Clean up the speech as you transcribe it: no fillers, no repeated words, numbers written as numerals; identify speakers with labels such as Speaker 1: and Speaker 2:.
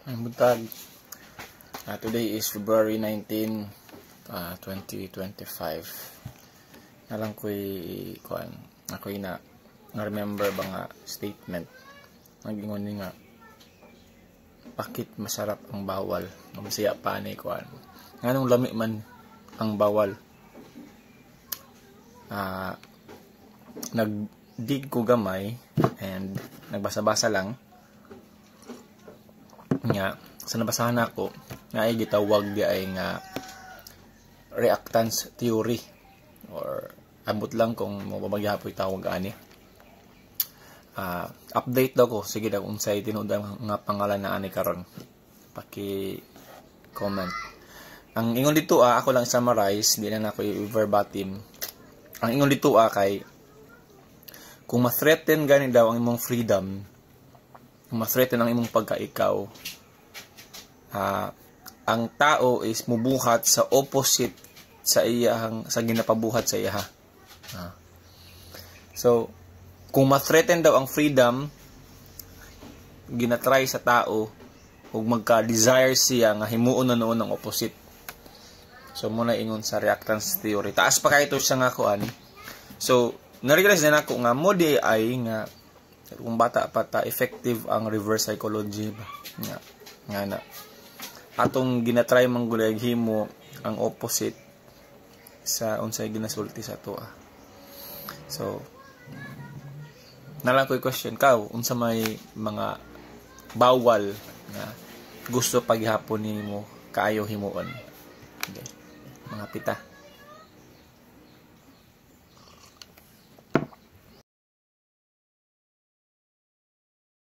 Speaker 1: Ang buntag. Today is February 19, 2025. Nalang ko'y kuan. Ako'y na-remember ba nga statement. Nagingon ni nga, bakit masarap ang bawal? Masaya pa ni kuan. Nganong lami man ang bawal? Nagdig ko gamay and nagbasa-basa lang nga sa nabasahan ako nga ay gitawag di ay nga reactance theory or ambot lang kung mababagyapoy tawag ani. Update daw ko, sige daw unsay tinuod nga pangalan na ani karon, paki comment. Ang ingon dito ako lang summarize, di na ako i-verbatim. Ang ingon dito kay kung ma-threaten gani daw ang imong freedom, kung ma-threaten ang imong pagkaikaw, ang tao is mubuhat sa opposite sa iyang sa ginapabuhat sa iya. So kung ma-threaten daw ang freedom, ginatry sa tao ug magka-desire siya nga himuon na noon ang opposite. So muna ingon sa reactance theory. Taas pa kay ito siya nga kuan. So na-realize na nako nga mo di ay nga kung bata pa ta effective ang reverse psychology ba nga na atong ginatry manggulay himo ang opposite sa unsay ginasulti sa to. So nalang ko'y question ka, unsa may mga bawal nga gusto paghapon nimo kaayo himuon? Okay. Mga pita.